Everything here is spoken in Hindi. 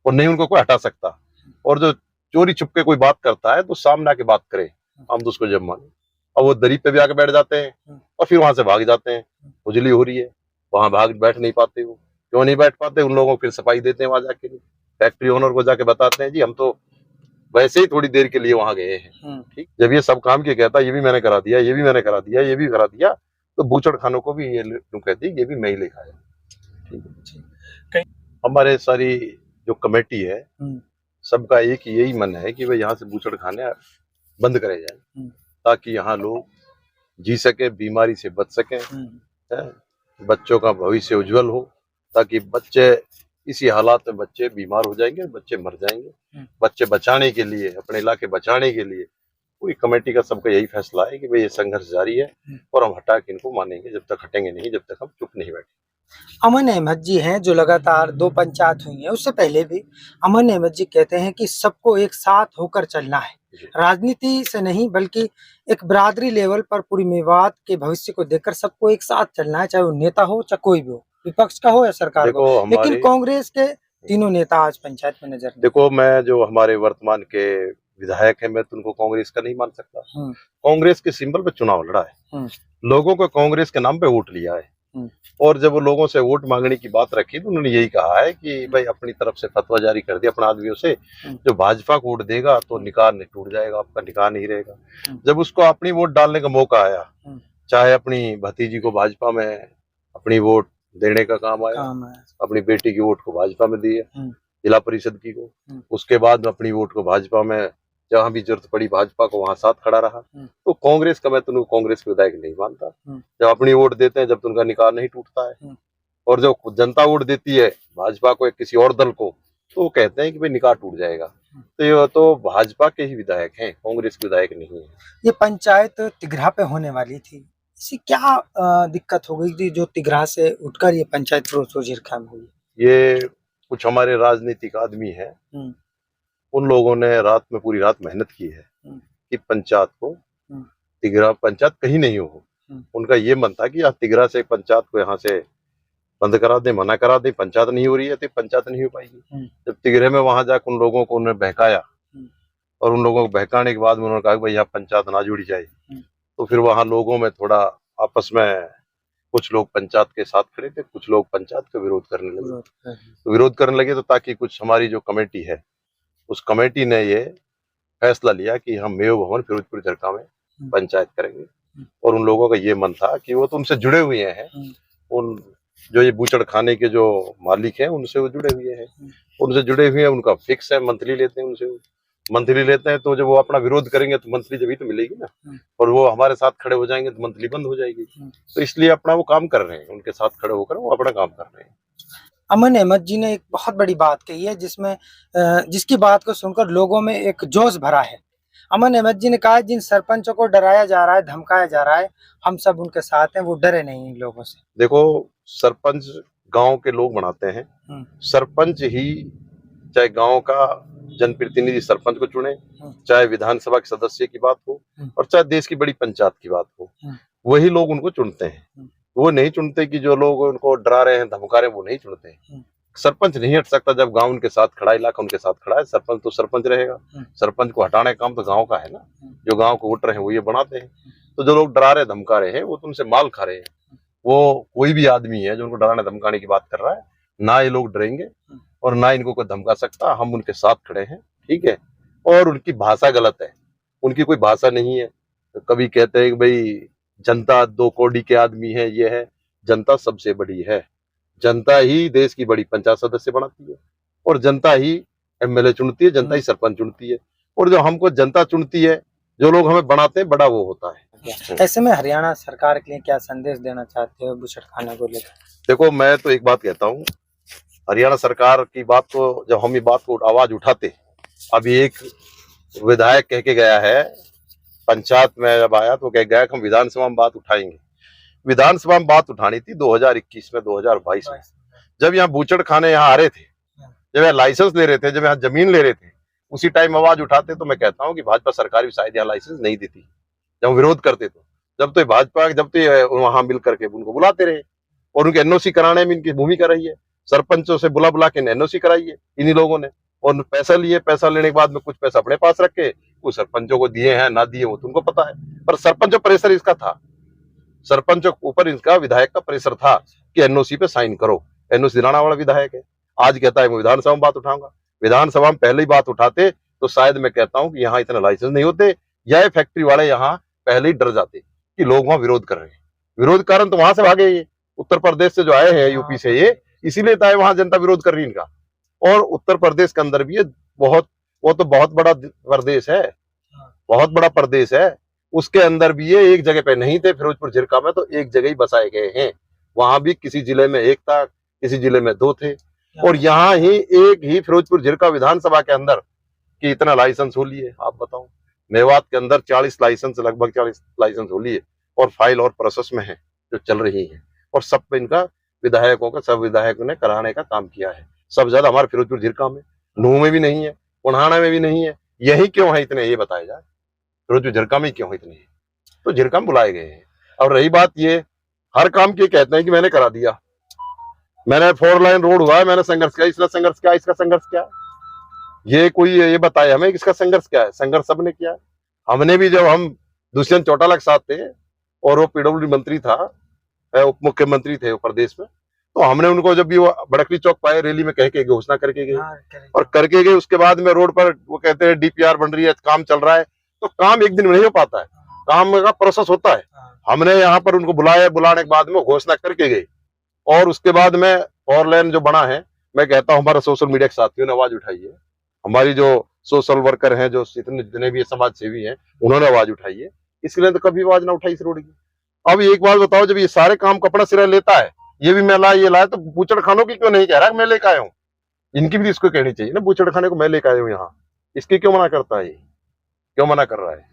और नहीं उनको कोई हटा सकता। और जो चोरी छुप के कोई बात करता है तो सामने आके बात करे, हम तो उसको जब माने। और वो दरी पे भी आके बैठ जाते हैं और फिर वहां से भाग जाते हैं। उजली हो रही है, वहां बैठ नहीं पाते। वो क्यों नहीं बैठ पाते, उन लोगों को फिर सफाई देते हैं वहां जाके, फैक्ट्री ओनर को जाके बताते हैं जी हम तो वैसे ही थोड़ी देर के लिए वहां गए हैं। ठीक, जब ये सब काम के कहता ये भी मैंने करा दिया, ये भी मैंने करा दिया, ये भी करा दिया, तो बूचड़ खानों को भी ये कहती है ये भी मैं ही लेकर आया। ठीक है, हमारे सारी जो कमेटी है सबका एक यही मन है कि भाई यहाँ से बूचड़ खाने बंद करे जाए, ताकि यहाँ लोग जी सके, बीमारी से बच सके, बच्चों का भविष्य उज्जवल हो। ताकि बच्चे इसी हालात में बच्चे बीमार हो जाएंगे, बच्चे मर जाएंगे। बच्चे बचाने के लिए, अपने इलाके बचाने के लिए पूरी कमेटी का सबका यही फैसला है कि भाई ये संघर्ष जारी है और हम हटा के इनको मानेंगे, जब तक हटेंगे नहीं, जब तक हम चुप नहीं बैठे। अमन अहमद जी हैं जो लगातार 2 पंचायत हुई है, उससे पहले भी अमन अहमद जी कहते हैं कि सबको एक साथ होकर चलना है, राजनीति से नहीं बल्कि एक बरादरी लेवल पर पूरी मेवात के भविष्य को देखकर सबको एक साथ चलना है, चाहे वो नेता हो चाहे कोई भी हो, विपक्ष का हो या सरकार का। लेकिन कांग्रेस के तीनों नेता आज पंचायत में नजर नहीं। देखो, मैं जो हमारे वर्तमान के विधायक है, मैं तो उनको कांग्रेस का नहीं मान सकता। कांग्रेस के सिंबल पे चुनाव लड़ा है, लोगों को कांग्रेस के नाम पे वोट लिया है, और जब वो लोगों से वोट मांगने की बात रखी तो उन्होंने यही कहा है कि भाई अपनी तरफ से फतवा जारी कर दिया अपने आदमियों से, जो भाजपा को वोट देगा तो निकाह नहीं टूट जाएगा, आपका निकाह नहीं रहेगा। जब उसको अपनी वोट डालने का मौका आया, चाहे अपनी भतीजी को भाजपा में अपनी वोट देने का काम आया, अपनी बेटी की वोट को भाजपा में दी है, जिला परिषद की को, उसके बाद अपनी वोट को भाजपा में, जहां भी जरूरत पड़ी भाजपा को वहां साथ खड़ा रहा। तो कांग्रेस का मैं तो कांग्रेस के विधायक नहीं मानता। जब अपनी वोट देते हैं, जब तो उनका निकाह नहीं टूटता है, और जो जनता वोट देती है भाजपा को या किसी और दल को, तो वो कहते हैं कि भाई निकाह टूट जाएगा। तो ये तो भाजपा के ही विधायक हैं, कांग्रेस के विधायक नहीं है। ये पंचायत तिघरा पे होने वाली थी, इससे क्या दिक्कत हो गई थी जो तिघरा से उठकर ये पंचायत फिरोजपुर खान हुई? ये कुछ हमारे राजनीतिक आदमी है, उन लोगों ने रात में पूरी रात मेहनत की है कि पंचायत को तिघरा पंचायत कहीं नहीं हो। उनका ये मन था कि तिघरा से पंचायत को यहाँ से बंद करा दे, मना करा दे, पंचायत नहीं हो रही है तो पंचायत नहीं हो पाएगी। जब तिघरे में वहां जाकर उन लोगों को उन्होंने बहकाया, और उन लोगों को बहकाने के बाद उन्होंने कहा कि भाई यहाँ पंचायत ना जुड़ी जाए, तो फिर वहां लोगों में थोड़ा आपस में, कुछ लोग पंचायत के साथ खड़े थे, कुछ लोग पंचायत का विरोध करने लगे। तो विरोध करने लगे तो ताकि कुछ हमारी जो कमेटी है, उस कमेटी ने ये फैसला लिया कि हम मेव भवन फिरोजपुर झरका में पंचायत करेंगे। और उन लोगों का ये मन था कि वो तो उनसे जुड़े हुए हैं, उन जो ये बूचड़ खाने के जो मालिक हैं उनसे वो जुड़े हुए हैं, उनसे जुड़े हुए हैं, उनका फिक्स है, मंथली लेते हैं उनसे, मंथली लेते हैं। तो जब वो अपना विरोध करेंगे तो मंथली जब ही तो मिलेगी ना, और वो हमारे साथ खड़े हो जाएंगे तो मंथली बंद हो जाएगी। तो इसलिए अपना वो काम कर रहे हैं, उनके साथ खड़े होकर वो अपना काम कर रहे हैं। अमन अहमद जी ने एक बहुत बड़ी बात कही है जिसमें जिसकी बात को सुनकर लोगों में एक जोश भरा है। अमन अहमद जी ने कहा जिन सरपंचों को डराया जा रहा है, धमकाया जा रहा है, हम सब उनके साथ हैं, वो डरे नहीं इन लोगों से। देखो, सरपंच गांव के लोग बनाते हैं, सरपंच ही चाहे गांव का जनप्रतिनिधि सरपंच को चुने, चाहे विधानसभा के सदस्य की बात हो, और चाहे देश की बड़ी पंचायत की बात हो, वही लोग उनको चुनते हैं। वो नहीं चुनते कि जो लोग उनको डरा रहे हैं, धमका रहे हैं, वो नहीं चुनते हैं। सरपंच नहीं हट सकता जब गांव उनके साथ खड़ा, इलाका उनके साथ खड़ा है, सरपंच तो सरपंच रहेगा। सरपंच को हटाने का काम तो गांव का है ना, जो गांव को वोटर हैं वो ये बनाते हैं। तो जो लोग डरा रहे धमका रहे हैं वो तुमसे माल खा रहे हैं। वो कोई भी आदमी है जो उनको डराने धमकाने की बात कर रहा है, ना ये लोग डरेंगे और ना इनको कोई धमका सकता। हम उनके साथ खड़े हैं, ठीक है। और उनकी भाषा गलत है, उनकी कोई भाषा नहीं है। तो कभी कहते हैं कि भाई जनता 2 कौड़ी के आदमी है, ये है, जनता सबसे बड़ी है। जनता ही देश की बड़ी पंचायत सदस्य बनाती है, और जनता ही एमएलए चुनती है, जनता ही सरपंच चुनती है, और जो हमको जनता चुनती है, जो लोग हमें बनाते हैं, बड़ा वो होता है। ऐसे में हरियाणा सरकार के लिए क्या संदेश देना चाहते हो बूचड़ खाने को लेकर? देखो, मैं तो एक बात कहता हूँ, हरियाणा सरकार की बात को, जब हम ये बात को आवाज उठाते, अभी एक विधायक कह के गया है पंचायत में, जब आया तो कह गया कि हम विधानसभा में बात उठाएंगे। विधानसभा में बात उठानी थी 2021 में, 2022 में, जब यहाँ बूचड़ खाने यहाँ आ रहे थे, जब यहाँ लाइसेंस ले रहे थे, जब यहाँ जमीन ले रहे थे, उसी टाइम आवाज उठाते। तो मैं कहता हूँ कि भाजपा सरकार भी शायद यहाँ लाइसेंस नहीं देती जब विरोध करते। तो जब तो भाजपा, जब तो वहां मिल करके उनको बुलाते रहे, और उनके एनओसी कराने में इनकी भूमिका रही है। सरपंचों से बुला बुला के एनओसी कराई है इन्हीं लोगों ने, और पैसा लिए, पैसा लेने के बाद में कुछ पैसा अपने पास रखे, कुछ सरपंचों को दिए हैं ना दिए वो तुमको पता है, पर सरपंच प्रेशर इसका था, सरपंच ऊपर इसका विधायक का प्रेशर था कि एनओसी पे साइन करो। एनओसी दिलाना वाला विधायक है, आज कहता है मैं विधानसभा में बात उठाऊंगा। विधानसभा में पहले ही बात उठाते तो शायद मैं कहता हूं कि यहाँ इतना लाइसेंस नहीं होते, या फैक्ट्री वाले यहाँ पहले ही डर जाते कि लोग वहां विरोध कर रहे हैं। विरोध कारण तो वहां से भागे, ये उत्तर प्रदेश से जो आए हैं, यूपी से, ये इसीलिए था वहां जनता विरोध कर रही इनका। और उत्तर प्रदेश के अंदर भी ये वो तो बहुत बड़ा प्रदेश है, बहुत बड़ा प्रदेश है, उसके अंदर भी ये एक जगह पे नहीं थे। फिरोजपुर झिरका में तो एक जगह ही बसाए गए हैं, वहां भी किसी जिले में एक था, किसी जिले में दो थे, और यहाँ ही एक ही फिरोजपुर झिरका विधानसभा के अंदर कि इतना लाइसेंस हो लिए। आप बताओ, मेवात के अंदर 40 लाइसेंस, लगभग 40 लाइसेंस हो लिए, और फाइल और प्रोसेस में है जो चल रही है, और सब पे इनका विधायकों का, सब विधायकों ने कराने का काम किया है। सब ज्यादा हमारे फिरोजपुर झिरका में, नूह में भी नहीं है, पुणाना में भी नहीं है, यही क्यों है इतने, ये बताया जाए, फिरोजपुर झिरका में क्यों है इतने, तो झिरका में बुलाए गए हैं। और रही बात ये, हर काम की कहते हैं कि मैंने करा दिया, मैंने 4 लाइन रोड हुआ है, मैंने संघर्ष किया, इसका संघर्ष क्या, इसका संघर्ष क्या, ये कोई ये बताए हमें इसका संघर्ष क्या है। संघर्ष सबने किया। हमने भी, जब हम दुष्यंत चौटाला के साथ थे और वो पीडब्ल्यूडी मंत्री था, उप मुख्यमंत्री थे प्रदेश में, तो हमने उनको जब भी वो बड़करी चौक पाए रैली में कह के घोषणा करके गए, और करके गए, उसके बाद में रोड पर वो कहते हैं डीपीआर बन रही है, काम चल रहा है, तो काम एक दिन में नहीं हो पाता है, काम का प्रोसेस होता है। हमने यहाँ पर उनको बुलाया, बुलाने के बाद में घोषणा करके गए, और उसके बाद में 4 लेन जो बना है, मैं कहता हूँ हमारा सोशल मीडिया के साथियों ने आवाज उठाई है, हमारी जो सोशल वर्कर हैं, जो जितने भी समाज सेवी हैं, उन्होंने आवाज उठाई है, इसलिए तो कभी आवाज ना उठाई इस रोड की। अब एक बात बताओ, जब ये सारे काम को अपना सिरा लेता है, ये भी मैं लाया, ये लाया, तो बूचड़ खानों की क्यों नहीं कह रहा मैं लेकर आया हूँ, इनकी भी इसको कहनी चाहिए ना, बूचड़ खाने को मैं लेकर आया हूँ यहाँ, इसकी क्यों मना करता है, क्यों मना कर रहा है।